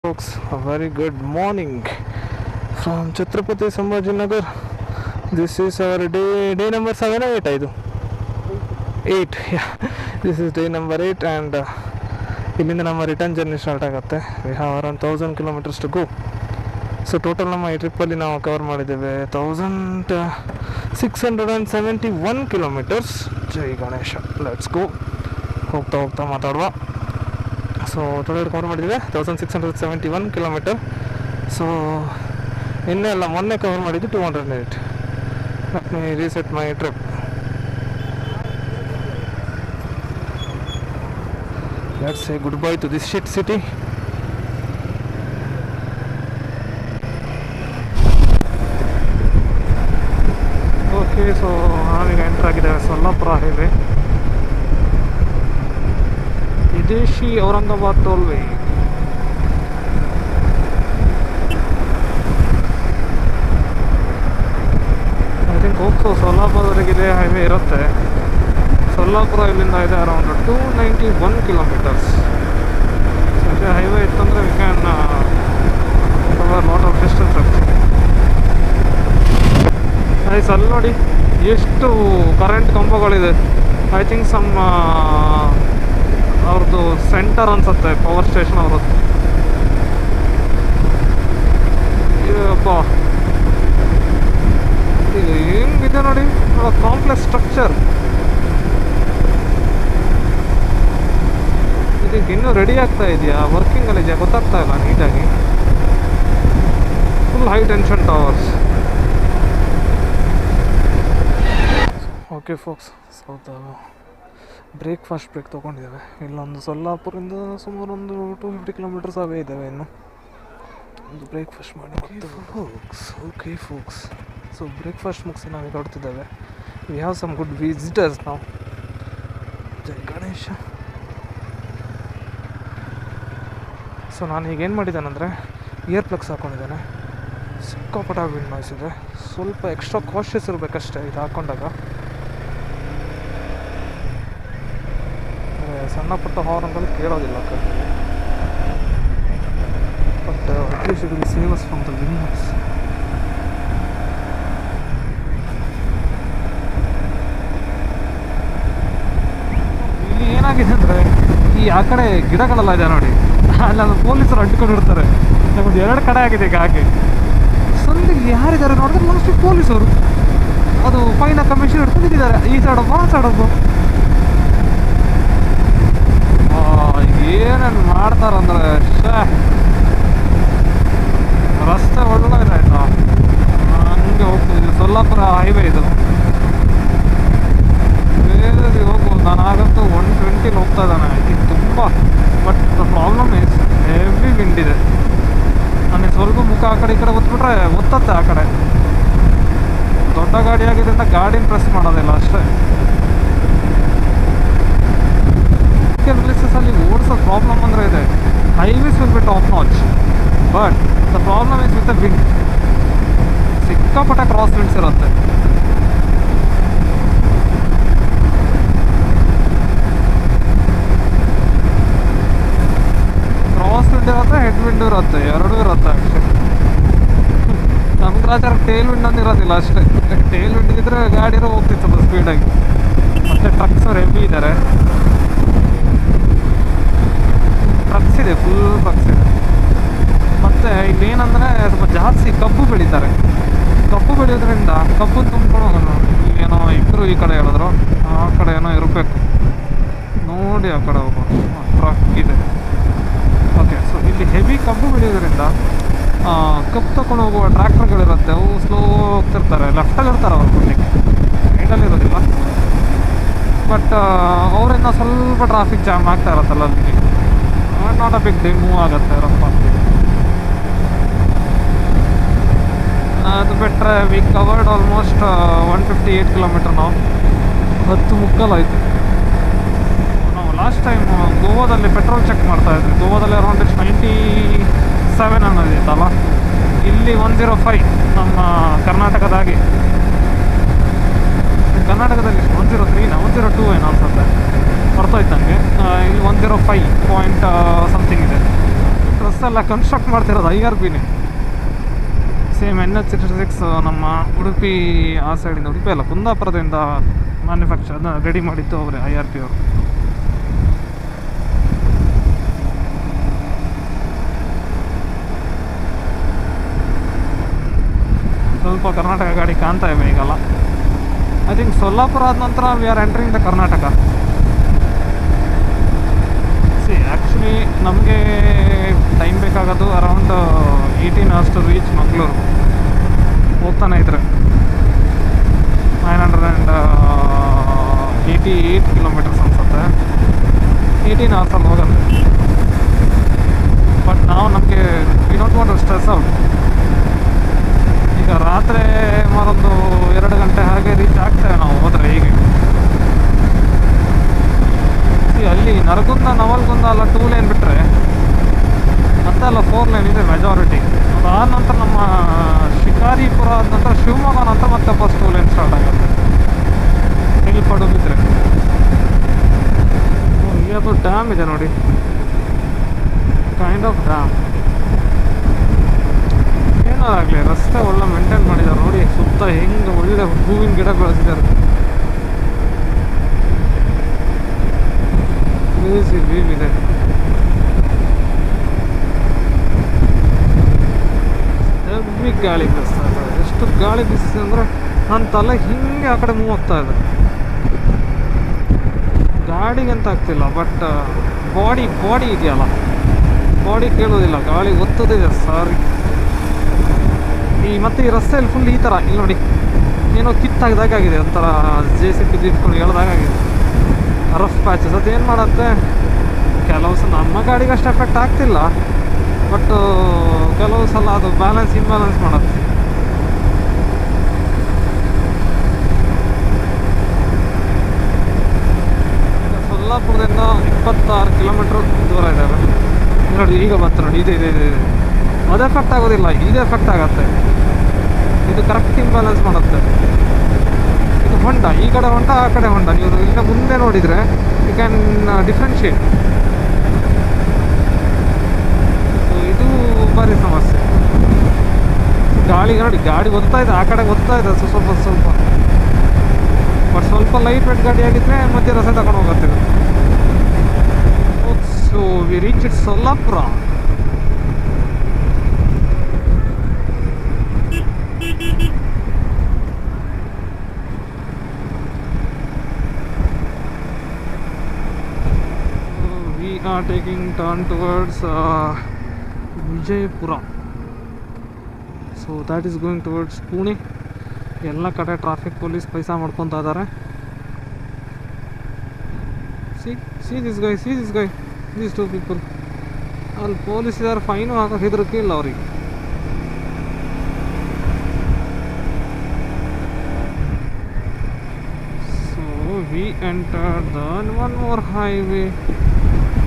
Folks, a very good morning from Chhatrapati Sambhajinagar. This is our day number 7 or 8 idu 8. Yeah, this is day number 8 and ಇಲ್ಲಿಂದ ನಮ್ಮ return journey start ಆಗುತ್ತೆ. We have around 1000 kilometres to go. So total ನಮ್ಮ ಈ ಟ್ರಿಪ್ಪಲ್ಲಿ ನಾವು cover ಮಾಡಿದ್ದೇವೆ 1671 kilometres. Jai Ganesha. Let's go. ಹೋಗ್ತಾ ಮಾತಾಡುವ. ಸೊ ಟೋಟಲ್ ಕವರ್ ಮಾಡಿದ್ದೇವೆ 1671 ಕಿಲೋಮೀಟರ್. ಸೊ ಇನ್ನೆಲ್ಲ ಮೊನ್ನೆ ಕವರ್ ಮಾಡಿದ್ದು 208. Let me reset my trip. Let's say good by two this shit city. Okay, so ನಾವೀಗ ಎಂಟರ್ ಆಗಿದ್ದೇವೆ ಸೊಲ್ಲಾಪುರ ಹೈವೇ. ವಿದೇಶಿ ಔರಂಗಾಬಾದ್ ಟೋಲ್ವೇ. ಐ ಥಿಂಕ್ ಹೋಗ್ಸೋ ಸೊಲ್ಲಾಪುರವರೆಗೆ ಇದೇ ಹೈವೇ ಇರುತ್ತೆ. ಸೊಲ್ಲಾಪುರ ಇಲ್ಲಿಂದ ಇದೆ ಅರೌಂಡ್ 291 ಕಿಲೋಮೀಟರ್ಸ್. ಸೊ ಇದೇ ಹೈವೇ ಇತ್ತಂದರೆ we can cover lot of distance actually. Ice ಅಲ್ಲಿ ನೋಡಿ ಎಷ್ಟು ಕರೆಂಟ್ ಕಂಬಗಳಿದೆ. ಐ ಥಿಂಕ್ ಸಮ್ ಅವ್ರದ್ದು ಸೆಂಟರ್ ಅನ್ಸುತ್ತೆ, ಪವರ್ ಸ್ಟೇಷನ್ ಅವ್ರದ್ದು. ಅಪ್ಪ ಇದು ಹೆಂಗಿದೆ ನೋಡಿ, ಕಾಂಪ್ಲೆಕ್ಸ್ ಸ್ಟ್ರಕ್ಚರ್. ಇದಕ್ಕೆ ಇನ್ನೂ ರೆಡಿ ಆಗ್ತಾ ಇದೆಯಾ, ವರ್ಕಿಂಗಲ್ಲಿ ಇದೆಯಾ ಗೊತ್ತಾಗ್ತಾ ಇಲ್ಲ ನೀಟಾಗಿ. Full high tension towers. Okay folks, south breakfast break ತೊಗೊಂಡಿದ್ದೇವೆ. ಇಲ್ಲೊಂದು ಸೊಲ್ಲಾಪುರಿಂದ ಸುಮಾರು ಒಂದು 250 ಕಿಲೋಮೀಟರ್ಸ್ ಅವೇ ಇದ್ದಾವೆ. ಇನ್ನು ಒಂದು ಬ್ರೇಕ್ಫಾಸ್ಟ್ ಮಾಡಿ folks. Okay folks, so breakfast ಮುಗಿಸಿ ನಾವೀಗ ಹೊಡ್ತಿದ್ದೇವೆ. We have some good visitors ನಾವು. ಜೈ ಗಣೇಶ. ಸೊ ನಾನು ಈಗ ಏನು ಮಾಡಿದ್ದೇನೆಂದರೆ ಇಯರ್ ಪ್ಲಗ್ಸ್ ಹಾಕ್ಕೊಂಡಿದ್ದೇನೆ. ಸಿಕ್ಕಾಪಟ್ಟ ವಿಂಡ್ ನಾಯ್ಸ್ ಇದೆ. ಸ್ವಲ್ಪ ಎಕ್ಸ್ಟ್ರಾ ಕಾಷಿಯಸ್ ಇರಬೇಕಷ್ಟೇ ಇದು ಹಾಕ್ಕೊಂಡಾಗ. ಸಣ್ಣ ಪುಟ್ಟ ಹಾರ್ನ್ಗಳು ಕೇಳೋದಿಲ್ಲ ಕಣ್ಣಿಗೆ. But at least it will save us from the wind noise. ಇಲ್ಲಿ ಏನಾಗಿದೆ ಅಂದರೆ ಆ ಕಡೆ ಗಿಡಗಳೆಲ್ಲ ಇದೆ ನೋಡಿ, ಅಲ್ಲ ಪೊಲೀಸರು ಅಂಟ್ಕೊಂಡಿರ್ತಾರೆ. ನಮ್ಮದು 2 ಕಡೆ ಆಗಿದೆ ಈಗ ಹಾಗೆ. ಸಂದಿಗೆ ಯಾರಿದ್ದಾರೆ ನೋಡಿದ್ರೆ ಮೋಸ್ಟ್ಲಿ ಪೊಲೀಸರು. ಅದು ಫೈನ ಕಮಿಷನ್ ಹಿಡ್ಕೊಂಡಿದ್ದಾರೆ. ಈ ಸೈಡೊಬ್ಬ ಆ ಸೈಡೊಬ್ಬ. ಏನೇನು ಮಾಡ್ತಾರಂದ್ರೆ ರಸ್ತೆ ಒಳ್ಳೆ ಆಯ್ತಾ. ಹಂಗೆ ಹೋಗ್ತಿದ್ವಿ. ಸೊಲ್ಲಾಪುರ ಹೈವೇ ಇದು. ಬೇರೆ ಹೋಗ್ಬೋದು. ನಾನು ಆಗಂತೂ 120 ಹೋಗ್ತಾ ಇದ್ದಾನೆ. ಇದು ತುಂಬ. But the problem is heavy wind ಇದೆ. ನನಗೆ ಸ್ವಲ್ಪ ಮುಖ ಆ ಕಡೆ ಈ ಕಡೆ ಒತ್ಬಿಟ್ರೆ ಒತ್ತತ್ತೆ ಆ ಕಡೆ. ದೊಡ್ಡ ಗಾಡಿ ಆಗಿದ್ದರಿಂದ ಗಾಡಿನ ಪ್ರೆಸ್ ಮಾಡೋದಿಲ್ಲ ಅಷ್ಟೇ. ಪ್ಲೇಸಸಲ್ಲಿ ಓಡಿಸೋ ಪ್ರಾಬ್ಲಮ್ ಅಂದರೆ ಇದೆ. Highways will be top notch, but the problem is with the wind. ಸಿಕ್ಕಾಪಟ್ಟೆ ಕ್ರಾಸ್ ವಿಂಡ್ಸ್ ಇರುತ್ತೆ. ಕ್ರಾಸ್ ವಿಂಡ್ ಇರುತ್ತೆ, ಹೆಡ್ ವಿಂಡ್ ಇರುತ್ತೆ, ಎರಡೂ ಇರುತ್ತೆ ಆ್ಯಕ್ಚುಲಿ. ನಮ್ಮ ಗ್ರಾಚಾರ ಟೇಲ್ ವಿಂಡ್ ಅಂತ ಇರೋದಿಲ್ಲ ಅಷ್ಟೇ. ಟೇಲ್ ವಿಂಡ್ ಇದ್ದರೆ ಗಾಡಿರೋ ಹೋಗ್ತಿತ್ತು ಸ್ವಲ್ಪ ಸ್ಪೀಡಾಗಿ. ಮತ್ತು ಟ್ರಕ್ಸ್ ಅವ್ರು ಹೆವಿ ಇದ್ದಾರೆ. ಟ್ರಕ್ಸ್ ಇದೆ, ಫುಲ್ ಟ್ರಕ್ಸ್ ಇದೆ. ಮತ್ತು ಇಲ್ಲೇನಂದರೆ ಸ್ವಲ್ಪ ಜಾಸ್ತಿ ಕಬ್ಬು ಬೆಳೀತಾರೆ. ಕಬ್ಬು ಬೆಳೆಯೋದ್ರಿಂದ ಕಬ್ಬು ತುಂಬ್ಕೊಂಡು ಹೋಗೋಣ. ಏನೋ ಇಬ್ಬರು ಈ ಕಡೆ ಹೇಳಿದ್ರು, ಆ ಕಡೆ ಏನೋ ಇರಬೇಕು ನೋಡಿ, ಆ ಕಡೆ ಹೋಗೋದು ಟ್ರಕ್ ಇದೆ. ಓಕೆ, ಸೊ ಇಲ್ಲಿ ಹೆವಿ ಕಬ್ಬು ಬೆಳೆಯೋದ್ರಿಂದ ಕಬ್ಬು ತಗೊಂಡು ಹೋಗುವ ಟ್ರ್ಯಾಕ್ಟರ್ಗಳಿರುತ್ತೆ. ಅವು ಸ್ಲೋ ಹೋಗ್ತಿರ್ತಾರೆ. ಲೆಫ್ಟಲ್ಲಿ ಇರ್ತಾರೆ ಅವ್ರು ಕೊಡ್ಲಿಕ್ಕೆ, ರೈಟಲ್ಲಿ ಇರೋದಿಲ್ಲ. ಬಟ್ ಅವರಿಂದ ಸ್ವಲ್ಪ ಟ್ರಾಫಿಕ್ ಜಾಮ್ ಆಗ್ತಾ ಇರತ್ತಲ್ಲ ಅಲ್ಲಿಗೆ. Not a big deal, move ಆಗುತ್ತೆ ರಪ್ಪ. ಅದು ಬಿಟ್ಟರೆ ವಿ ಕವರ್ಡ್ ಆಲ್ಮೋಸ್ಟ್ 158 ಕಿಲೋಮೀಟರ್. ನಾವು 10 ಮುಕ್ಕಾಲಾಯಿತು. ನಾವು ಲಾಸ್ಟ್ ಟೈಮ್ ಗೋವಾದಲ್ಲಿ ಪೆಟ್ರೋಲ್ ಚೆಕ್ ಮಾಡ್ತಾಯಿದ್ವಿ. ಗೋವಾದಲ್ಲಿ ಅರೌಂಡ್ 97 ಅನ್ನೋದಿತ್ತಲ್ಲ. ಇಲ್ಲಿ 105 ನಮ್ಮ ಕರ್ನಾಟಕದಾಗಿ. ಕರ್ನಾಟಕದಲ್ಲಿ 103 102 ಏನೋ ಅನ್ಸುತ್ತೆ, ಬರ್ತೋಯ್ತು ನನಗೆ. ಇಲ್ಲಿ 105 ಪಾಯಿಂಟ್ ಸಮಥಿಂಗ್ ಇದೆ. ರೋಡ್ಸ್ ಎಲ್ಲ ಕನ್ಸ್ಟ್ರಕ್ಟ್ ಮಾಡ್ತಿರೋದು IRBನೇ. ಸೇಮ್ NH66 ನಮ್ಮ ಉಡುಪಿ ಆ ಸೈಡಿಂದ, ಉಡುಪಿ ಅಲ್ಲ ಕುಂದಾಪುರದಿಂದ ಮ್ಯಾನುಫ್ಯಾಕ್ಚರ್ ಅದನ್ನ ರೆಡಿ ಮಾಡಿದ್ದು ಅವರೇ IRB ಅವರು. ಸ್ವಲ್ಪ ಕರ್ನಾಟಕ ಗಾಡಿ ಕಾಣ್ತಾ ಇವೆ ಈಗಲ್ಲ. ಐ ಥಿಂಕ್ ಸೊಲ್ಲಾಪುರ ಆದ ನಂತರ we are entering the Karnataka. Actually ನಮಗೆ ಟೈಮ್ ಬೇಕಾಗೋದು around 18 hours to reach Mangaluru. ಹೋಗ್ತಾನೆ ಇದ್ರೆ 988 ಕಿಲೋಮೀಟರ್ಸ್ ಅನ್ಸುತ್ತೆ. 18 hours ಅಲ್ಲಿ ಹೋಗುತ್ತೆ. ಬಟ್ ನಾವು ನಮಗೆ we don't want to stress out. ಈಗ ರಾತ್ರಿ ಮರೊಂದು 2 ಗಂಟೆ ಹಾಗೆ ರೀಚ್ ಆಗ್ತೇವೆ ನಾವು ಹೋದರೆ. ಹೀಗೆ ಅಲ್ಲಿ ನರಗುಂದ ನವಲ್ಗುಂದ ಅಲ್ಲ 2 lane ಬಿಟ್ಟರೆ ಮತ್ತೆ ಅಲ್ಲ 4 lane ಇದೆ ಮೆಜಾರಿಟಿ. ಅದಾದ ನಂತರ ನಮ್ಮ ಶಿಕಾರಿಪುರ ಆದ ನಂತರ ಶಿವಮೊಗ್ಗ ನಂತರ ಮತ್ತೆ ಫಸ್ಟ್ 2 lane ಸ್ಟಾರ್ಟ್ ಆಗುತ್ತೆ ಇಲ್ಲಿ ಪಡುಬಿದ್ರೆ. ಅದು ಡ್ಯಾಮ್ ಇದೆ ನೋಡಿ, ಕೈಂಡ್ ಆಫ್ ಡ್ಯಾಮ್. ಏನಾಗಲಿ ರಸ್ತೆ ಒಳ್ಳೆ ಮೇಂಟೈನ್ ಮಾಡಿದ್ದಾರೆ ನೋಡಿ. ಸುತ್ತ ಹೆಂಗೆ ಒಳ್ಳೆ ಹೂವಿನ ಗಿಡ ಬೆಳೆಸಿದ್ದಾರೆ. ವ್ಯೂ ಇದೆ. ಹೆವಿ ಗಾಳಿ ಬೀಸ್ತಾ ಇದೆ. ಎಷ್ಟು ಗಾಳಿ ಬೀಸಿದೆ ಅಂದರೆ ನನ್ನ ತಲೆ ಹಿಂಗೆ ಆ ಕಡೆ ಮೂವ್ ಆಗ್ತಾ ಇದೆ. ಗಾಡಿಗೆ ಅಂತ ಆಗ್ತಿಲ್ಲ, ಬಟ್ ಬಾಡಿ ಇದೆಯಲ್ಲ, ಬಾಡಿ ಕೇಳೋದಿಲ್ಲ, ಗಾಳಿ ಒತ್ತದಿದೆ ಸಾರಿ. ಮತ್ತೆ ಈ ರಸ್ತೆಯಲ್ಲಿ ಫುಲ್ ಈ ಥರ ಇಲ್ಲಿ ನೋಡಿ ಏನೋ ಕಿತ್ತಾಗ್ದಾಗಿದೆ, ಒಂಥರ JCB ಇಟ್ಕೊಂಡು ಹೇಳ್ದಾಗಿದೆ. Rough patches. ಅದೇನು ಮಾಡುತ್ತೆ ಕೆಲವು ಸಲ ನಮ್ಮ ಗಾಡಿಗೆ ಅಷ್ಟು ಎಫೆಕ್ಟ್ ಆಗ್ತಿಲ್ಲ, ಬಟ್ ಕೆಲವು ಸಲ ಅದು ಬ್ಯಾಲೆನ್ಸ್ ಇಂಬ್ಯಾಲೆನ್ಸ್ ಮಾಡುತ್ತೆ. ಸೊಲ್ಲಾಪುರದಿಂದ 26 ಕಿಲೋಮೀಟ್ರ್ ದೂರ ಇದ್ದಾವೆ ನೋಡಿ. ಈಗ ಬಂತು ನೋಡಿ, ಇದೆ ಅದು ಎಫೆಕ್ಟ್ ಆಗೋದಿಲ್ಲ, ಇದು ಎಫೆಕ್ಟ್ ಆಗುತ್ತೆ. ಇದು ಕರೆಕ್ಟ್ ಇಂಬ್ಯಾಲೆನ್ಸ್ ಮಾಡುತ್ತೆ. ಇದು ಹೊಂಡ, ಈ ಕಡೆ ಹೊಂಡ ಆ ಕಡೆ ಹೊಂಡ. ನೀವು ಇನ್ನು ಮುಂದೆ ನೋಡಿದರೆ ಯು ಕ್ಯಾನ್ ಡಿಫ್ರೆನ್ಶಿಯೇಟ್. ಇದು ಭಾರಿ ಸಮಸ್ಯೆ. ಗಾಳಿ ನೋಡಿ, ಗಾಡಿ ಒತ್ತಾ ಇದೆ, ಆ ಕಡೆ ಒತ್ತಾ ಇದೆ ಸ್ವಲ್ಪ ಬಟ್ ಸ್ವಲ್ಪ ಲೈಟ್ ವೆಟ್ ಗಾಡಿ ಆಗಿದ್ರೆ ಮಧ್ಯೆ ರಸ್ತೆ ತಗೊಂಡು ಹೋಗುತ್ತೆ. So we reach it Solapur. We are taking turn towards Vijaypura. So that is going towards Pune. ಎಲ್ಲ ಕಡೆ ಟ್ರಾಫಿಕ್ ಪೊಲೀಸ್ ಪೈಸಾ ಮಾಡ್ಕೊತಾ ಇದ್ದಾರೆ. see this guy, these 2 people. ಅಲ್ಲಿ ಪೊಲೀಸ್ ಇದ್ದಾರೆ, ಫೈನು ಹಾಕಕ್ಕೆ ಹೆದರಿಕಿಲ್ಲ ಅವ್ರಿಗೆ. So we entered the one more highway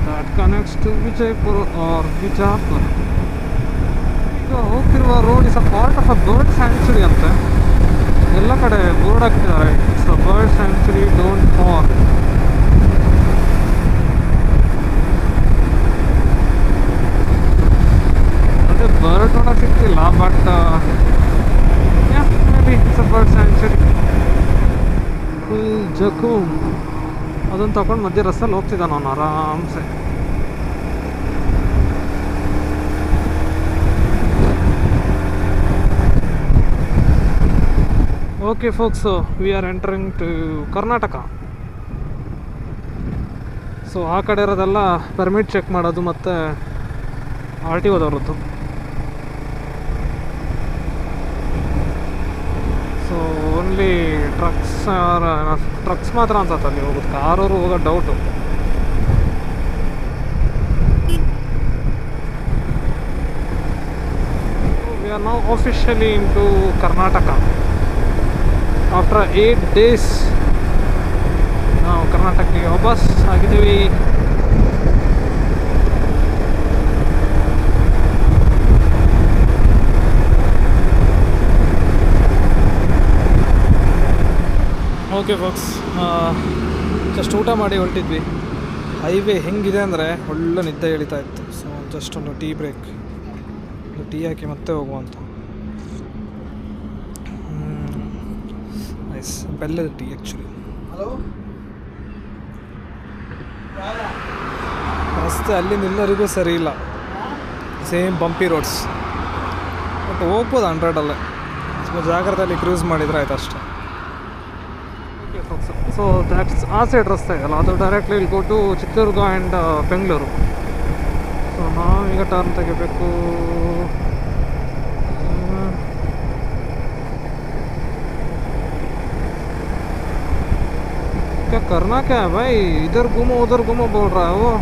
that connects to Vijaypura or Vijapur. ಈಗ ಹೋಗ್ತಿರುವ road is a part of a bird sanctuary ಅಂತ ಎಲ್ಲ ಕಡೆ ಬೋರ್ಡ್ ಹಾಕ್ತಿದ್ದಾರೆ. It's a bird sanctuary, don't fall. ಅದೇ ಬರ್ಡ್ ನೋಡೋಕೆ ಸಿಗ್ತಿಲ್ಲ, but may be it's a bird sanctuary. Full ಜಖೂಮ್ ಅದನ್ನು ತಗೊಂಡು ಮಧ್ಯೆ ರಸ್ತೆಯಲ್ಲಿ ಹೋಗ್ತಿದ್ದ ನಾನು ಆರಾಮ್ಸೆ. Okay folks, we are entering to Karnataka. So ಆ ಕಡೆ ಇರೋದೆಲ್ಲ ಪರ್ಮಿಟ್ ಚೆಕ್ ಮಾಡೋದು ಮತ್ತು RTOದವ್ರದ್ದು. ಸೊ ಓನ್ಲಿ ಟ್ರಕ್ಸ್ ಮಾತ್ರ ಅನ್ಸತ್ತೆ ಅಲ್ಲಿ ಹೋಗೋದು. ಕಾರವರು ಹೋಗೋ doubt. We are now officially in to Karnataka. After 8 days ನಾವು ಕರ್ನಾಟಕಕ್ಕೆ ವಾಪಸ್ ಆಗಿದ್ದೀವಿ. ಓಕೆ ಫಾಕ್ಸ್, ಜಸ್ಟ್ ಊಟ ಮಾಡಿ ಹೊರಟಿದ್ವಿ. ಹೈವೇ ಹೆಂಗಿದೆ ಅಂದರೆ ಒಳ್ಳೆ ನಿದ್ದೆ ಎಳಿತಾ ಇತ್ತು. ಸೊ ಜಸ್ಟ್ ಒಂದು ಟೀ ಬ್ರೇಕ್, ಟೀ ಹಾಕಿ ಮತ್ತೆ ಹೋಗುವಂಥ. ನೈಸ್, ಬೆಲ್ಲದ ಟೀ ಆ್ಯಕ್ಚುಲಿ. ರಸ್ತೆ ಅಲ್ಲಿಂದ ಎಲ್ಲರಿಗೂ ಸರಿ ಇಲ್ಲ, ಸೇಮ್ ಬಂಪಿ ರೋಡ್ಸ್. ಬಟ್ ಹೋಗ್ಬೋದು 100ಅಲ್ಲೇ, ಸ್ವಲ್ಪ ಜಾಗ್ರತೆಯಲ್ಲಿ ಕ್ರೂಸ್ ಮಾಡಿದರೆ ಆಯ್ತು ಅಷ್ಟೇ. ಸೊ ದ್ಯಾಟ್ಸ್ ಆ ಸೈಡ್ ರಸ್ತೆ ಇದೆಯಲ್ಲ, ಅದು ಡೈರೆಕ್ಟ್ಲಿ ಇಲ್ಲಿ go to Chitradurga and Bengaluru. So ನಾವೀಗ ಟರ್ನ್ ತೆಗಿಬೇಕು. क्या करना क्या है भाई, इधर घूमो उधर घूमो बोल रहा है वो.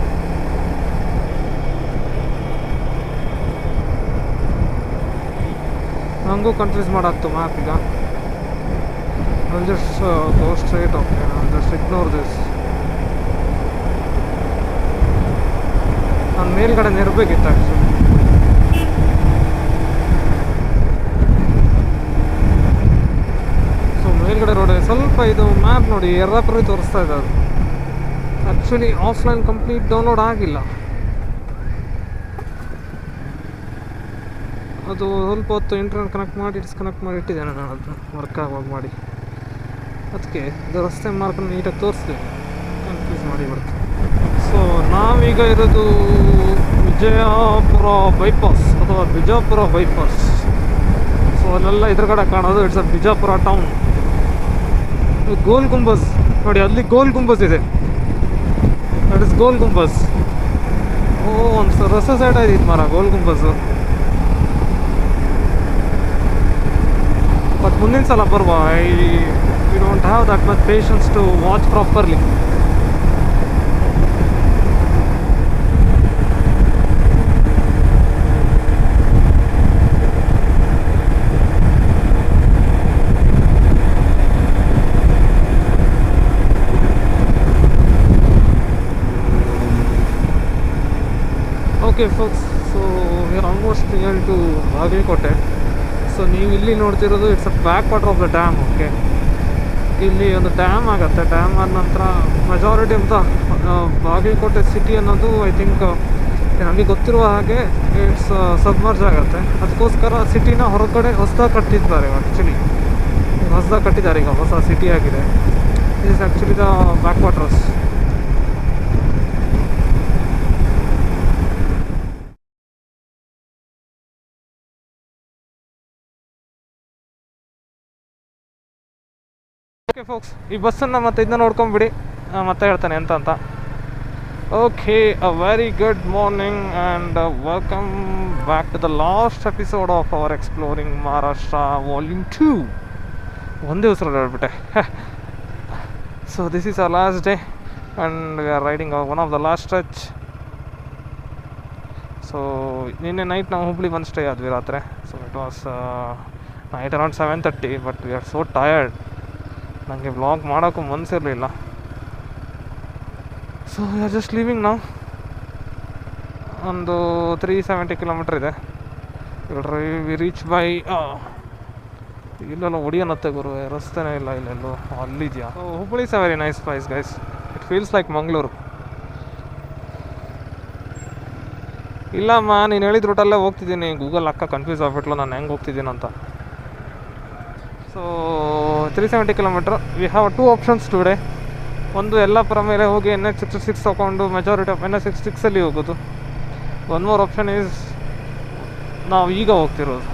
ಹಂಗೂ ಕನ್ಫ್ಯೂಸ್ ಮಾಡಾಕ್ತು ಮ್ಯಾಪ್ ಈಗ. I'll just go straight, okay, I'll just ignore this. ನಾನು ಮೇಲ್ಗಡೆ ನಿರ್ಬೇಕಿತ್ತು ಆ್ಯಕ್ಚುಲಿ. ಸೊ ಮೇಲ್ಗಡೆ ರೋಡ್ ಸ್ವಲ್ಪ ಇದು ಮ್ಯಾಪ್ ನೋಡಿ ಎರ್ರಾಪುರಿ ತೋರಿಸ್ತಾ ಇದೆ. ಅದು ಆ್ಯಕ್ಚುಲಿ ಆಫ್ಲೈನ್ ಕಂಪ್ಲೀಟ್ ಡೌನ್ಲೋಡ್ ಆಗಿಲ್ಲ. ಅದು ಸ್ವಲ್ಪ ಹೊತ್ತು ಇಂಟರ್ನೆಟ್ ಕನೆಕ್ಟ್ ಮಾಡಿ ಡಿಸ್ಕನೆಕ್ಟ್ ಮಾಡಿ ಇಟ್ಟಿದ್ದೇನೆ ನಾನು, ಅದನ್ನ ವರ್ಕ್ ಆಗುವಾಗ ಮಾಡಿ. ಅದಕ್ಕೆ ಇದು ರಸ್ತೆ ಮಾರ್ಕ್ ನೀಟಾಗಿ ತೋರಿಸ್ತೀನಿ, ಕನ್ಫ್ಯೂಸ್ ಮಾಡಿ ಬಿಡ್ತು. ಸೊ ನಾವೀಗ ಇರೋದು ವಿಜಯಪುರ ಬೈಪಾಸ್ ಅಥವಾ ಬಿಜಾಪುರ ಬೈಪಾಸ್. ಸೊ ಅಲ್ಲೆಲ್ಲ ಇದ್ರಗಡೆ ಕಾಣೋದು ಇಟ್ಸ್ ಅ ಬಿಜಾಪುರ ಟೌನ್. ಗೋಲ್ ಗುಂಬಸ್ ನೋಡಿ, ಅಲ್ಲಿ ಗೋಲ್ ಗುಂಬಸ್ ಇದೆ, ದಟ್ ಇಸ್ ಗೋಲ್ ಗುಂಬಸ್. ಓ ಒಂದು ರಸ್ತೆ ಸೈಡ್ ಆಯ್ತು ಮಾರ ಗೋಲ್ ಗುಂಬಸ್ಸು. ಬಟ್ ಮುಂದಿನ ಸಲ ಬರುವ, we don't have that much patience to watch properly. Okay folks, so we are almost near to Bagalkote. So ನೀವು ಇಲ್ಲಿ ನೋಡ್ತಿರೋದು it's a back water of the dam. Okay, ಇಲ್ಲಿ ಒಂದು ಡ್ಯಾಮ್ ಆಗುತ್ತೆ. ಡ್ಯಾಮ್ ಆದ ನಂತರ majority of the Bagalkote city ಅನ್ನೋದು I think ನನಗೆ ಗೊತ್ತಿರುವ ಹಾಗೆ ಇಟ್ಸ್ ಸಬ್ಮರ್ಜ್ ಆಗುತ್ತೆ. ಅದಕ್ಕೋಸ್ಕರ ಸಿಟಿನ ಹೊರಗಡೆ ಹೊಸದಾಗಿ ಕಟ್ಟಿದ್ದಾರೆ. ಆ್ಯಕ್ಚುಲಿ ಹೊಸದಾಗಿ ಕಟ್ಟಿದ್ದಾರೆ, ಈಗ ಹೊಸ ಸಿಟಿ ಆಗಿದೆ. This is actually the back waters. Okay folks, ಈ ಬಸ್ಸನ್ನು ಮತ್ತೆ ಇದನ್ನ ನೋಡ್ಕೊಂಬಿಡಿ, ಮತ್ತೆ ಹೇಳ್ತಾನೆ ಅಂತ. Okay, a very good morning and welcome back to the last episode of our exploring Maharashtra volume 2. ಒಂದೇ ಉಸಿರಲ್ಲಿ ಹೇಳ್ಬಿಟ್ಟೆ. So this is our last day and we are riding one of the last stretch. So ನಿನ್ನೆ night ನಾವು ಹುಬ್ಳಿ ಬಂದು stay ಆದ್ವಿ ರಾತ್ರಿ. So it was night around 7:30, but we are so tired. ನನಗೆ vlog ಮಾಡೋಕ್ಕೂ ಮನಸ್ಸಿರಲಿಲ್ಲ. So we are just leaving ನಾವು. ಒಂದು 370 ಕಿಲೋಮೀಟ್ರ್ ಇದೆ. ವಿ ರೀಚ್ ಬೈ ಇಲ್ಲೆಲ್ಲ ಹೊಡಿಯೋನತ್ತೆ ಗುರು, ರಸ್ತೆನೇ ಇಲ್ಲ ಇಲ್ಲೆಲ್ಲೋ. ಅಲ್ಲಿದೆಯಾ? So Hubballi is a very nice place guys. It feels like Mangaluru. ಇಲ್ಲಮ್ಮ, ನೀನು ಹೇಳಿದ ರೂಟಲ್ಲೇ ಹೋಗ್ತಿದ್ದೀನಿ. ಗೂಗಲ್ ಅಕ್ಕ ಕನ್ಫ್ಯೂಸ್ ಆಗ್ಬಿಟ್ಲು ನಾನು ಹೆಂಗೆ ಹೋಗ್ತಿದ್ದೀನಿ ಅಂತ. So 370 kilometre. We have 2 options today. ಒಂದು ಯಲ್ಲಾಪುರ ಮೇಲೆ ಹೋಗಿ NH66 ತೊಗೊಂಡು ಮೆಜಾರಿಟಿ ಆಫ್ NH66ಅಲ್ಲಿ ಹೋಗೋದು. ಒನ್ ಮೋರ್ ಆಪ್ಷನ್ ಈಸ್ ನಾವು ಈಗ ಹೋಗ್ತಿರೋದು.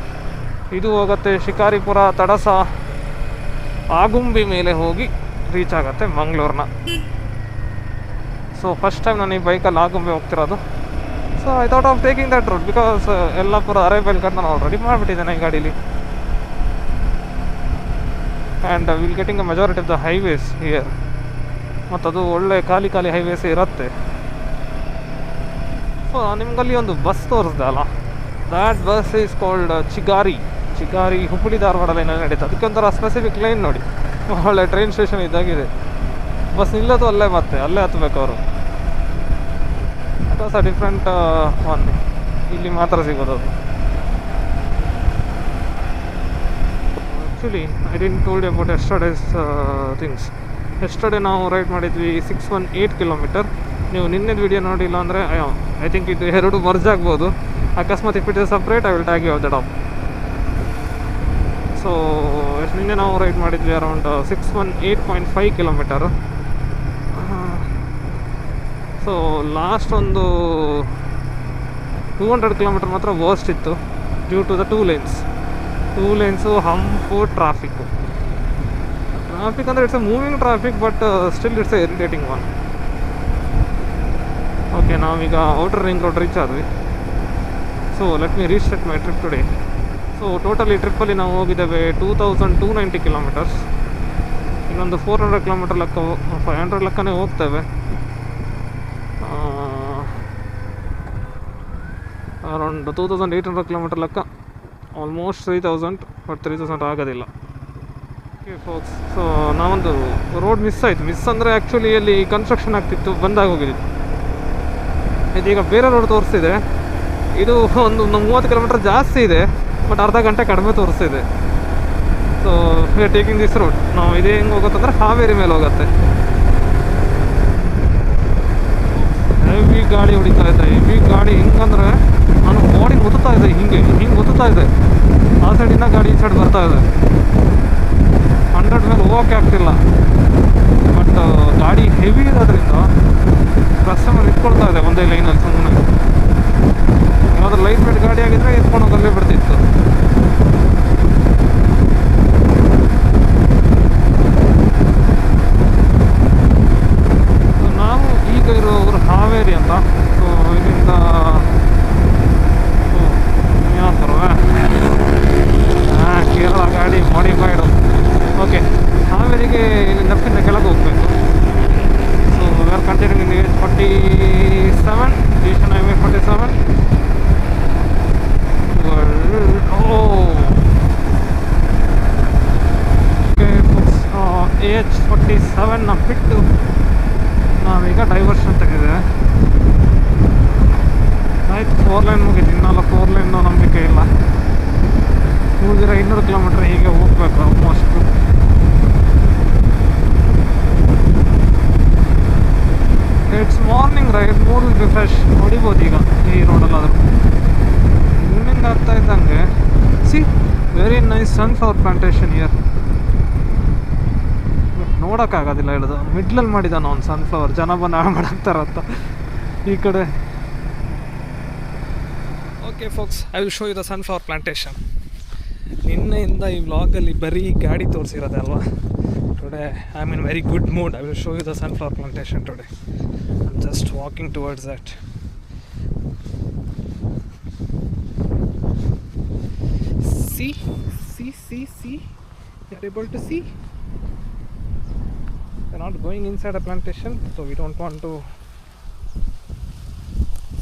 ಇದು ಹೋಗುತ್ತೆ ಶಿಕಾರಿಪುರ, ತಡಸ, ಆಗುಂಬಿ ಮೇಲೆ ಹೋಗಿ ರೀಚ್ ಆಗುತ್ತೆ ಮಂಗಳೂರನ್ನ. ಸೊ ಫಸ್ಟ್ ಟೈಮ್ ನಾನು ಈ ಬೈಕಲ್ಲಿ ಆಗುಂಬಿ ಹೋಗ್ತಿರೋದು. So I thought of taking that route because Yellapur arrival card ನಾನು ಆಲ್ರೆಡಿ ಮಾಡಿಬಿಟ್ಟಿದ್ದೇನೆ ಈ ಗಾಡೀಲಿ. And will getting a majority of the highways here. ಮತ್ತು ಅದು ಒಳ್ಳೆ ಖಾಲಿ ಹೈವೇಸ್ ಇರುತ್ತೆ. ಸೊ ನಿಮ್ಗಲ್ಲಿ ಒಂದು ಬಸ್ ತೋರಿಸ್ದೆ ಅಲ್ಲ, that bus is called Chigari Hubballi Dharwad ಲೈನಲ್ಲಿ ನಡೀತದೆ. ಅದಕ್ಕೆ ಒಂಥರ ಸ್ಪೆಸಿಫಿಕ್ ಲೈನ್ ನೋಡಿ, ಒಳ್ಳೆ ಟ್ರೈನ್ ಸ್ಟೇಷನ್ ಇದ್ದಾಗಿದೆ. ಬಸ್ ನಿಲ್ಲೋದು ಅಲ್ಲೇ, ಮತ್ತೆ ಅಲ್ಲೇ ಹತ್ತಬೇಕು ಅವರು. ಅಥವಾ ಡಿಫ್ರೆಂಟ್ ಒನ್, ಇಲ್ಲಿ ಮಾತ್ರ ಸಿಗೋದು ಅದು. Actually I didn't told about ಎಸ್ಟರ್ಡೇಸ್ things. Yesterday ನಾವು ರೈಡ್ ಮಾಡಿದ್ವಿ 618 ಕಿಲೋಮೀಟರ್. ನೀವು ನಿನ್ನೆದು ವಿಡಿಯೋ ನೋಡಿಲ್ಲ ಅಂದರೆ ಐ ಥಿಂಕ್ ಇದು ಎರಡು ಮರ್ಜ್ ಆಗ್ಬೋದು. ಅಕಸ್ಮಾತ್ if it is separate I will tag you of the top. So ನಿನ್ನೆ ನಾವು ರೈಡ್ ಮಾಡಿದ್ವಿ ಅರೌಂಡ್ 618.5 ಕಿಲೋಮೀಟರು. ಸೊ ಲಾಸ್ಟ್ ಒಂದು 200 ಕಿಲೋಮೀಟರ್ ಮಾತ್ರ ವರ್ಸ್ಟ್ ಇತ್ತು due to the two lanes hump traffic. Traffic ಅಂದರೆ it's a moving traffic, but still it's a irritating one. Okay, ನಾವೀಗ outer ring road reach ಆದ್ವಿ. So let me restart my trip today. So totally ಟ್ರಿಪ್ಪಲ್ಲಿ ನಾವು ಹೋಗಿದ್ದೇವೆ 2290 kilometres. ಇನ್ನೊಂದು 400 kilometre ಲೆಕ್ಕ 500 ಲೆಕ್ಕನೇ ಹೋಗ್ತೇವೆ. ಅರೌಂಡ್ 2800 ಕಿಲೋಮೀಟರ್ ಲೆಕ್ಕ, ಆಲ್ಮೋಸ್ಟ್ 3000, ಬಟ್ 3000 ಆಗೋದಿಲ್ಲ. ಓಕೆ ಫೋಕ್ಸ್, ಸೊ ನಾವೊಂದು ರೋಡ್ ಮಿಸ್ ಅಂದರೆ ಆ್ಯಕ್ಚುಲಿ ಅಲ್ಲಿ ಕನ್ಸ್ಟ್ರಕ್ಷನ್ ಆಗ್ತಿತ್ತು, ಬಂದಾಗ ಹೋಗಿದ್ದು. ಇದೀಗ ಬೇರೆ ರೋಡ್ ತೋರಿಸ್ತಿದೆ. ಇದು ಒಂದು 30 ಕಿಲೋಮೀಟರ್ ಜಾಸ್ತಿ ಇದೆ, ಬಟ್ ಅರ್ಧ ಗಂಟೆ ಕಡಿಮೆ ತೋರಿಸ್ತಿದೆ. So we are taking this road. ನಾವು ಇದೇ ಹೆಂಗೆ ಹೋಗುತ್ತಂದ್ರೆ ಹಾವೇರಿ ಮೇಲೆ ಹೋಗುತ್ತೆ. ಹೆವಿ ಗಾಡಿ ಹೊಡಿತಾ ಇದೆ. ಹೆವಿ ಗಾಡಿ ಹೆಂಗಂದ್ರೆ ನಾನು ಬಾಡಿ ಒತ್ತುತ್ತಾ ಇದೆ, ಹಿಂಗೆ ಒತ್ತುತ್ತಾ ಇದೆ. ಆ ಸೈಡಿಂದ ಗಾಡಿ ಈ ಸೈಡ್ ಬರ್ತಾ ಇದೆ. 100 ಮೇಲೆ ಹೋಗೋಕ್ಕೆ ಆಗ್ತಿಲ್ಲ, ಬಟ್ ಗಾಡಿ ಹೆವಿ ಇರೋದ್ರಿಂದ ಕಸ್ಟಮರ್ ಇಟ್ಕೊಳ್ತಾ ಇದೆ ಒಂದೇ ಲೈನಲ್ಲಿ. ಸುಮ್ಮನೆ ಯಾವ್ದು ಲೈಟ್ ವೇಟ್ ಗಾಡಿ ಆಗಿದ್ರೆ ಎತ್ಕೊಂಡು ಹೋಗಲ್ಲೇ ಬಿಡ್ತಿತ್ತು. ನಾವು ಈಗ ಇರೋರು ಹಾವೇರಿ ಅಂತ. ಸೊ ಇಲ್ಲಿಂದ ಯಾವ್ದು ಬರುವೆ, ಕೇರಳ ಗಾಡಿ ಮಾಡಿಫೈಡು. ಓಕೆ, ಹಾವೇರಿಗೆ ಇಲ್ಲಿ ಲೆಫ್ಟಿಂದ ಕೆಳಗೆ ಹೋಗಬೇಕು. So we are continuing in 47 station highway 47. AH47ನ ಬಿಟ್ಟು ನಾವೀಗ ಡೈವರ್ಷನ್ ತೆಗೆದಿದೆ. ಆಯ್ತು, 4 ಲೈನ್ ಮುಗಿತು. ಇನ್ನೆಲ್ಲ 4 ಲೈನ್ ನಂಬಿಕೆ ಇಲ್ಲ. ಉಳಿದಿರೋ 200 ಕಿಲೋಮೀಟ್ರ್ ಹೀಗೆ ಹೋಗ್ಬೇಕು almost. It's morning ride, mood will be fresh. ಹೊಡಿಬೋದು ಈಗ ಈ ರೋಡಲ್ಲಾದರೂ. ಈವ್ನಿಂಗ್ ಆಗ್ತಾ ಇದ್ದಂಗೆ see very nice sunflower plantation year. But ನೋಡೋಕ್ಕಾಗೋದಿಲ್ಲ, ಹೇಳೋದು ಮಿಡ್ಲಲ್ಲಿ ಮಾಡಿದ್ದಾನೆ ಅವ್ನು ಸನ್ಫ್ಲವರ್. ಜನ ಬಂದು ಹಾಳು ಮಾಡಾಕ್ತಾರಂತ ಈ ಕಡೆ. Okay folks, I will show you the sunflower plantation. ನಿನ್ನೆಯಿಂದ ಈ ವ್ಲಾಗಲ್ಲಿ ಬರೀ ಗಾಡಿ ತೋರಿಸಿರೋದೆ ಅಲ್ವಾ. Today I am in very good mood. I will show you the sunflower plantation today. I am just walking towards that. See, you are able to see. We are not going inside a plantation, so we don't want to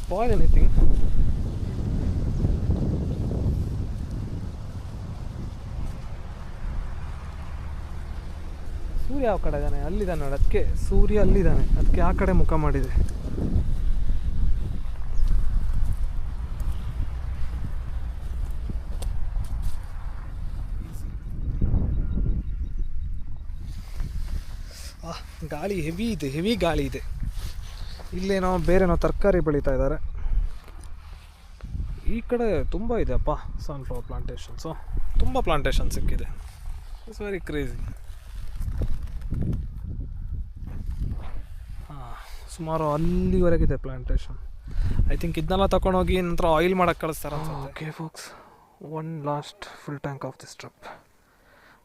spoil anything. ಸೂರ್ಯ ಯಾವ ಕಡೆ ಇದ್ದಾನೆ? ಅಲ್ಲಿದ್ದಾನೆ ನೋಡಿ. ಅದಕ್ಕೆ ಸೂರ್ಯ ಅಲ್ಲಿದ್ದಾನೆ, ಅದಕ್ಕೆ ಆ ಕಡೆ ಮುಖ ಮಾಡಿದೆ. ಗಾಳಿ ಹೆವಿ ಗಾಳಿ ಇದೆ. ಇಲ್ಲೇನೋ ಬೇರೆನೋ ತರಕಾರಿ ಬೆಳೀತಾ ಇದ್ದಾರೆ. ಈ ಕಡೆ ತುಂಬ ಇದೆ ಅಪ್ಪ ಸನ್ಫ್ಲವರ್ ಪ್ಲಾಂಟೇಶನ್ಸು. ತುಂಬ ಪ್ಲಾಂಟೇಶನ್ ಸಿಕ್ಕಿದೆ. It's very crazy. ಸುಮಾರು ಅಲ್ಲಿವರೆಗಿದೆ ಪ್ಲಾಂಟೇಶನ್. ಐ ಥಿಂಕ್ ಇದನ್ನೆಲ್ಲ ತಗೊಂಡೋಗಿ ನಂತರ ಆಯಿಲ್ ಮಾಡೋಕ್ಕೆ ಕಳಿಸ್ತಾರೆ ಅನ್ಸುತ್ತೆ. Okay folks, one last full tank of this trip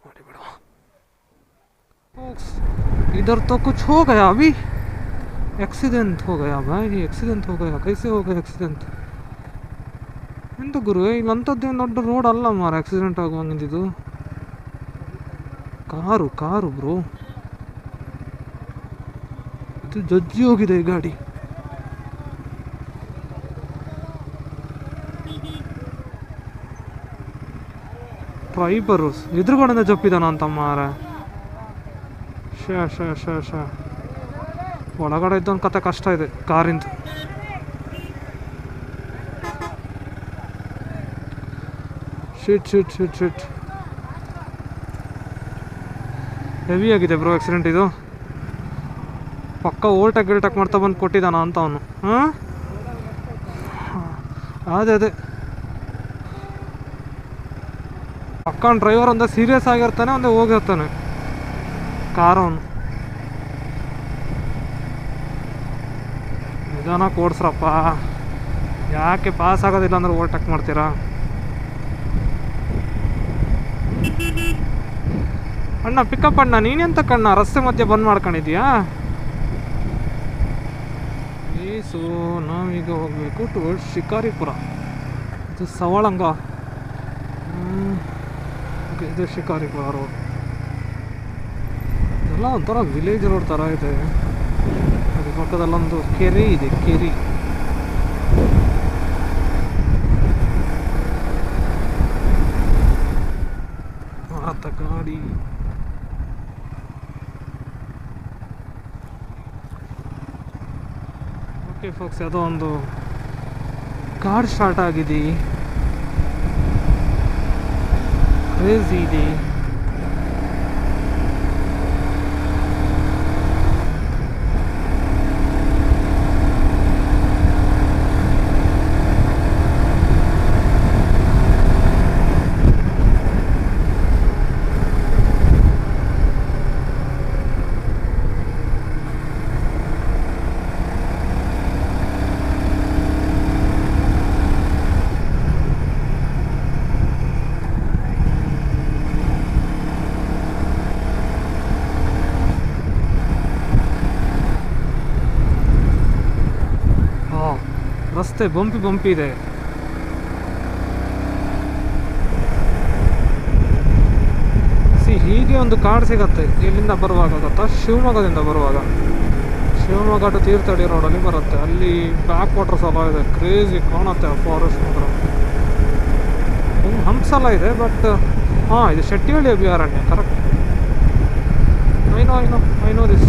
ಮಾಡಿಬಿಡುವ. इधर तो कुछ हो गया अभी, एक्सीडेंट हो गया भाई, एक्सीडेंट हो गया. कैसे हो गया एक्सीडेंट? ಎಂತ ಗುರು, ಇಲ್ಲಂಥದ್ದೇನು ದೊಡ್ಡ ರೋಡ್ ಅಲ್ಲ ಮಾರ ಆಕ್ಸಿಡೆಂಟ್ ಆಗುವಂಗಿದ್ದು. ಕಾರು ಬ್ರೋ, ಇದು ಜಜ್ಜಿ ಹೋಗಿದೆ ಈ ಗಾಡಿ. ಡ್ರೈವರು ಎದುರುಗಡೆಯಿಂದ ಜಪ್ಪಿದಾನ ಅಂತ ಮಾರ. ಶ ಒಳಗಡೆ ಇದ್ದೊಂದು ಕತೆ ಕಷ್ಟ ಇದೆ ಕಾರಿಂದು. ಶಿಟ್ ಹೆವಿ ಆಗಿದೆ ಬ್ರೋ ಆಕ್ಸಿಡೆಂಟ್ ಇದು. ಪಕ್ಕ ಓಲ್ಟಾಕ್ ಗಿಲ್ಟಾಕ್ ಮಾಡ್ತಾ ಬಂದು ಕೊಟ್ಟಿದ್ದಾನ ಅಂತ ಅವನು. ಹಾಂ ಅದೇ ಪಕ್ಕ ಡ್ರೈವರ್ ಒಂದೇ ಸೀರಿಯಸ್ ಆಗಿರ್ತಾನೆ, ಒಂದೇ ಹೋಗಿರ್ತಾನೆ ಕಾರ್ ಅವನು. ನಿಧಾನ ಓಡಿಸ್ರಪ್ಪ, ಯಾಕೆ ಪಾಸ್ ಆಗೋದಿಲ್ಲ ಅಂದ್ರೆ ಓವರ್ಟೇಕ್ ಮಾಡ್ತೀರಾ? ಅಣ್ಣ ಪಿಕಪ್ ಅಣ್ಣ, ನೀನೆಂತ ಕಣ್ಣ ರಸ್ತೆ ಮಧ್ಯೆ ಬಂದ್ ಮಾಡ್ಕೊಂಡಿದ್ಯಾ? ಸೊ ನಾವೀಗ ಹೋಗಬೇಕು ಟುವರ್ಡ್ಸ್ ಶಿಕಾರಿಪುರ. ಇದು ಸವಳಂಗ, ಇದು ಶಿಕಾರಿಪುರ ರೋಡ್. ಇದೆಲ್ಲ ಒಂಥರ ವಿಲೇಜ್ ರೋಡ್ ಥರ ಇದೆ. ಅದ್ರ ಪಕ್ಕದಲ್ಲೊಂದು ಕೆರೆ ಇದೆ, ಕೆರೆ. ಭಾರತ ಗಾಡಿ. ಓಕೆ ಫೋಕ್ಸ್, ಯಾವುದೋ ಒಂದು ಕಾರ್ ಸ್ಟಾರ್ಟ್ ಆಗಿದೆ, ಕ್ರೇಜಿ ಇದೆ. ರಸ್ತೆ ಬಂಪಿ ಇದೆ. ಹೀಗೆ ಒಂದು ಕಾಡು ಸಿಗತ್ತೆ. ಎಲ್ಲಿಂದ ಬರುವಾಗ ಗೊತ್ತಾ? ಶಿವಮೊಗ್ಗದಿಂದ ಬರುವಾಗ, ಶಿವಮೊಗ್ಗ ಟು ತೀರ್ಥಹಳ್ಳಿ ರೋಡಲ್ಲಿ ಬರುತ್ತೆ. ಅಲ್ಲಿ ಬ್ಯಾಕ್ ವಾಟರ್ಸ್ ಎಲ್ಲ ಇದೆ, ಕ್ರೇಜಿ ಕಾಣುತ್ತೆ. ಫಾರೆಸ್ಟ್ ಮಾತ್ರ ಹಂಪ್ಸ್ ಎಲ್ಲ ಇದೆ. ಬಟ್ ಹಾಂ, ಇದು ಶೆಟ್ಟಿಹಳ್ಳಿ ಅಭಯಾರಣ್ಯ, correct. I know this.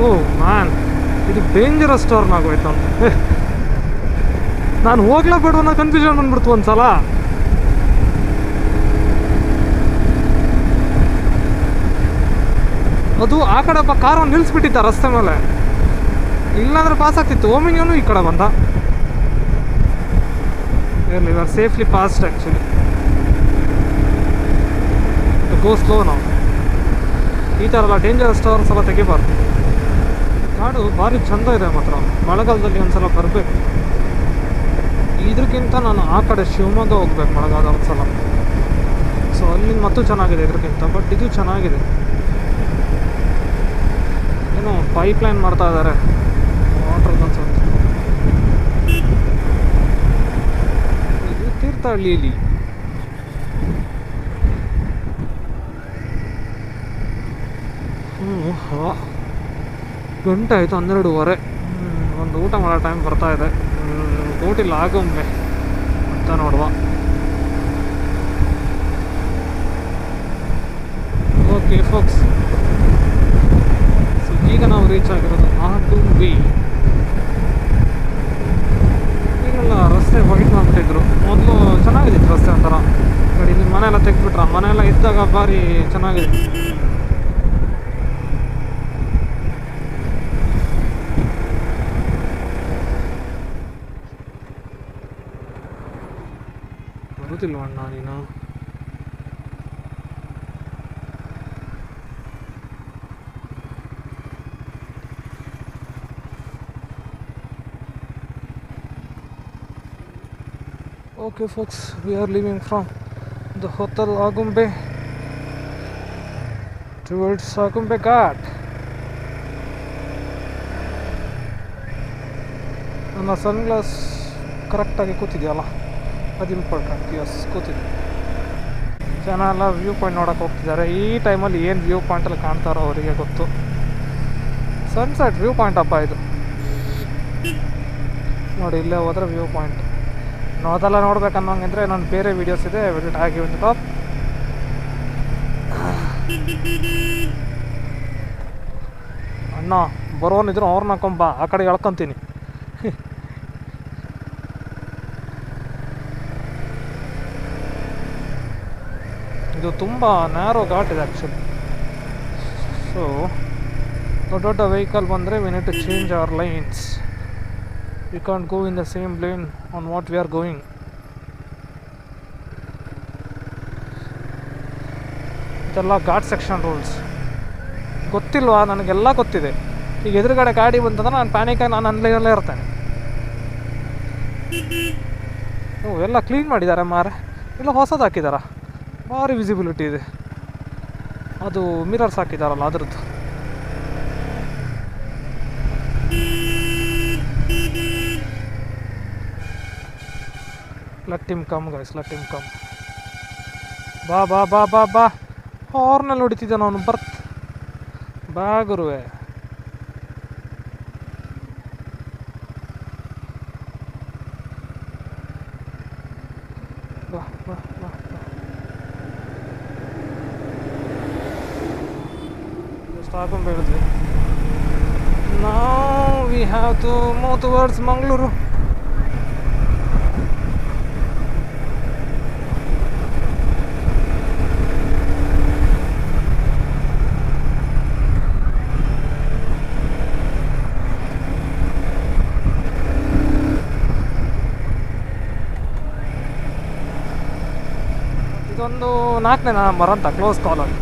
O man, ಇದು ಡೇಂಜರಸ್ ಟರ್ನ್ ಆಗೋಯ್ತು ಅಂತ. ನಾನು ಹೋಗ್ಲಾ ಬೇಡ ಅನ್ನೋ ಕನ್ಫ್ಯೂಷನ್ ಬಂದ್ಬಿಡ್ತು ಒಂದ್ಸಲ. ಅದು ಆ ಕಡೆ ಒಬ್ಬ ಕಾರನ್ನು ನಿಲ್ಲಿಸ್ಬಿಟ್ಟಿದ್ದ ರಸ್ತೆ ಮೇಲೆ, ಇಲ್ಲಾಂದ್ರೆ ಪಾಸ್ ಆಗ್ತಿತ್ತು. ಓಮಿನಿಯವನು ಈ ಕಡೆ ಬಂದ. ಇರಲಿ, you are safely passed actually. Go slow ನಾವು. ಈ ಥರ ಎಲ್ಲ ಡೇಂಜರಸ್ ಟರ್ನ್ಸ್ ಎಲ್ಲ ತೆಗಿಬಾರ್ದು. ಕಾಡು ಭಾರಿ ಚಂದ ಇದೆ ಮಾತ್ರ. ಮಳೆಗಾಲದಲ್ಲಿ ಒಂದ್ಸಲ ಬರಬೇಕು. ಇದಕ್ಕಿಂತ ನಾನು ಆ ಕಡೆ ಶಿವಮೊಗ್ಗ ಹೋಗ್ಬೇಕು ಮಳೆಗಾಲ ಒಂದ್ಸಲ. ಸೊ ಅಲ್ಲಿಂದ ಮತ್ತೂ ಚೆನ್ನಾಗಿದೆ ಇದಕ್ಕಿಂತ. ಬಟ್ ಇದು ಚೆನ್ನಾಗಿದೆ. ಏನೋ ಪೈಪ್ ಲೈನ್ ಮಾಡ್ತಾ ಇದ್ದಾರೆ ವಾಟರ್ ಅನ್ಸುತ್ತೆ. ಇದು ತೀರ್ಥಹಳ್ಳಿಯಲ್ಲಿ. ಗಂಟೆ ಆಯಿತು, 12:30. ಒಂದು ಊಟ ಮಾಡೋ ಟೈಮ್ ಬರ್ತಾ ಇದೆ. ಊಟಿಲ್ಲ ಆಗೊಮ್ಮೆ ಅಂತ ನೋಡುವ. ಓಕೆ ಫೋಕ್ಸ್, ಸೊ ಈಗ ನಾವು ರೀಚ್ ಆಗಿರೋದು ಆಗುಂಬೆ. ಈಗೆಲ್ಲ ರಸ್ತೆ ವೈಟ್ ಮಾಡ್ಬಿಟ್ಟಿದ್ರು. ಮೊದಲು ಚೆನ್ನಾಗಿತ್ತು ರಸ್ತೆ ಒಂಥರ. ಗಡಿ ನಿಮ್ಮ ಮನೆ ಎಲ್ಲ ತೆಗೆದ್ಬಿಟ್ರ. ಮನೆಯೆಲ್ಲ ಇದ್ದಾಗ ಭಾರಿ ಚೆನ್ನಾಗಿದೆ. ಬರುತ್ತಿಲ್ವಣ್ಣ ನೀನು? Okay folks, we are leaving from the hotel Agumbe towards Agumbe Ghat. ನನ್ನ ಸನ್ಗ್ಲಾಸ್ ಕರೆಕ್ಟಾಗಿ ಕೂತಿದೆಯಲ್ಲ, ಅದು ಇಂಪಾರ್ಟೆಂಟ್. ಯಸ್, ಕೂತಿದೆ. ಜನ ಎಲ್ಲ ವ್ಯೂ ಪಾಯಿಂಟ್ ನೋಡೋಕೆ ಹೋಗ್ತಿದ್ದಾರೆ. ಈ ಟೈಮಲ್ಲಿ ಏನು ವ್ಯೂ ಪಾಯಿಂಟಲ್ಲಿ ಕಾಣ್ತಾರೋ ಅವರಿಗೆ ಗೊತ್ತು. ಸನ್ಸೆಟ್ ವ್ಯೂ ಪಾಯಿಂಟ್ ಅಪ್ಪ ಇದು. ನೋಡಿ, ಇಲ್ಲೇ ಹೋದರೆ ವ್ಯೂ ಪಾಯಿಂಟ್. ನಾವು ಅದೆಲ್ಲ ನೋಡ್ಬೇಕನ್ನೋಂಗಿದ್ರೆ ನನ್ನ ಬೇರೆ ವೀಡಿಯೋಸ್ ಇದೆ, will tag you in the top. ಅಣ್ಣ ಬರೋನಿದ್ರು ಅವ್ರನ್ನ ಕೊಂಬ, ಆ ಕಡೆ ಎಳ್ಕೊಂತೀನಿ. ಇದು ತುಂಬ ನ್ಯಾರೋ ಘಾಟ್ ಇದೆ ಆ್ಯಕ್ಚುಲಿ. ಸೊ ದೊಡ್ಡ ದೊಡ್ಡ ವೆಹಿಕಲ್ ಬಂದರೆ we need to change our lines. We can't go in the same line on what we are going. ಇದೆಲ್ಲ ಘಾಟ್ ಸೆಕ್ಷನ್ ರೂಲ್ಸ್. ಗೊತ್ತಿಲ್ವಾ? ನನಗೆಲ್ಲ ಗೊತ್ತಿದೆ. ಈಗ ಎದುರುಗಡೆ ಗಾಡಿ ಬಂತಂದ್ರೆ ನಾನು ಪ್ಯಾನಿಕಾಗಿ ನಾನು ಅನ್ಲೈನಲ್ಲೇ ಇರ್ತೇನೆ. ಎಲ್ಲ ಕ್ಲೀನ್ ಮಾಡಿದ್ದಾರೆ ಮಾರೆ, ಇಲ್ಲ ಹೊಸದು ಹಾಕಿದಾರ, ಭಾರಿ ವಿಸಿಬಿಲಿಟಿ ಇದೆ. ಅದು ಮಿರರ್ಸ್ ಹಾಕಿದಾರಲ್ಲ ಅದ್ರದ್ದು. Let him come guys, let him come. ಬಾ ಬಾ ಬಾ ಬಾ ಬಾ. ಹಾರ್ನಲ್ಲಿ ಹೊಡಿತಿದ್ದೆ ನಾನು. ಬಾ ಗುರುವೆ. ಬಾ ಬಾ ಬಾ ಬಾ. ಎಷ್ಟು ಹಾಕೊಂಡು ಹೇಳಿದ್ವಿ. ನಾವು we have to move towards Mangaluru. ಇದೊಂದು 4ನೇ ನಂಬರ್ ಅಂತ ಕ್ಲೋಸ್ ಕಾಲಲ್ಲಿ.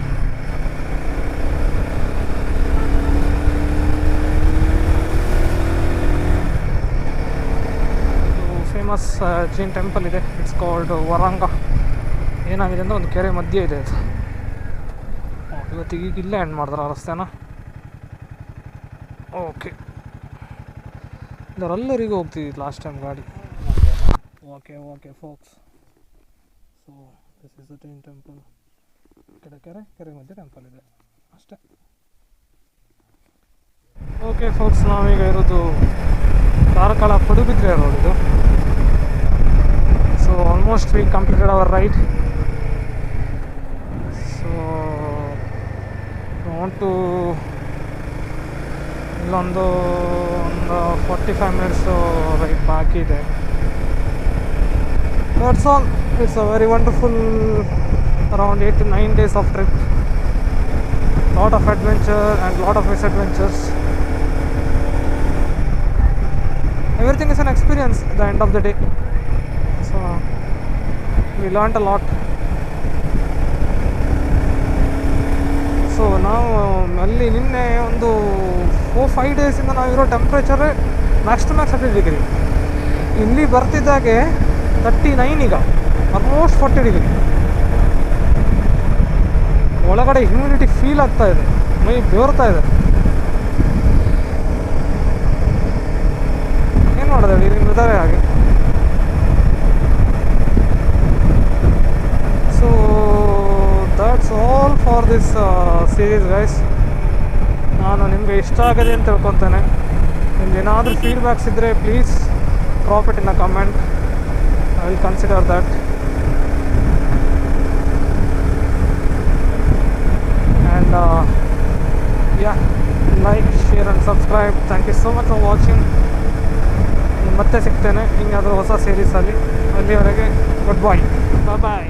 ಫೇಮಸ್ ಜೈನ್ ಟೆಂಪಲ್ ಇದೆ. It's called Varanga. ಏನಾಗಿದೆ ಅಂದರೆ ಒಂದು ಕೆರೆ ಮಧ್ಯೆ ಇದೆ ಅದು. ಇವತ್ತಿಗೆ ಈಗ ಇಲ್ಲೇ ಎಂಡ್ ಮಾಡಿದ್ರೆ ಆ ರಸ್ತೆನ. ಓಕೆ, ಇದರಲ್ಲರಿಗೂ ಹೋಗ್ತಿದ್ವಿ ಲಾಸ್ಟ್ ಟೈಮ್ ಗಾಡಿ. Okay okay folks. So this is the Jain temple. ಕೆರೆ ಮಧ್ಯೆ ಟೆಂಪಲ್ ಇದೆ ಅಷ್ಟೇ. ಓಕೆ ಫೋಕ್ಸ್, ನಾವೀಗ ಇರೋದು ಕಾರ್ಕಳ ಪಡುಬಿದ್ರೆ ರೋಡ್ ಇದು. So almost we completed our ride. So want to ಇಲ್ಲೊಂದು 45 ಮಿನಿಟ್ಸು ರೈಡ್ ಬಾಕಿ ಇದೆ. That's all. It's a very wonderful around 8 to 9 days of trip. Lot of adventure and lot of misadventures. Everything is an experience at the end of the day. So we learned a lot. So ನಾವು ಅಲ್ಲಿ ನಿನ್ನೆ ಒಂದು 4-5 ಡೇಸಿಂದ ನಾವಿರೋ ಟೆಂಪ್ರೇಚರೇ Max to Max 30 degree. ಇಲ್ಲಿ ಬರ್ತಿದ್ದಾಗೆ 39, ಈಗ almost 40 degree. ಒಳಗಡೆ humidity feel ಆಗ್ತಾ ಇದೆ, ಮೈ ಬೆವರ್ತಾ ಇದೆ. ಏನು ಮಾಡೋದು ಹೇಳಿ, ನಿಮ್ಮ ಇದ್ದಾರೆ ಹಾಗೆ. So that's all for this series guys. ನಾನು ನಿಮಗೆ ಇಷ್ಟ ಆಗಿದೆ ಅಂತ ತಿಳ್ಕೊತೇನೆ. ನಿಮ್ಗೆ ಏನಾದರೂ ಫೀಡ್ಬ್ಯಾಕ್ಸ್ ಇದ್ದರೆ please drop it in a comment. I will consider that. And yeah, like, share and subscribe. Thank you so much for watching. ಮತ್ತೆ ಸಿಗ್ತೇನೆ ಇನ್ನೊಂದು ಹೊಸ ಸೀರೀಸಲ್ಲಿ. ಅಲ್ಲಿವರೆಗೆ ಗುಡ್ ಬೈ, ಬಾಯ್ ಬಾಯ್.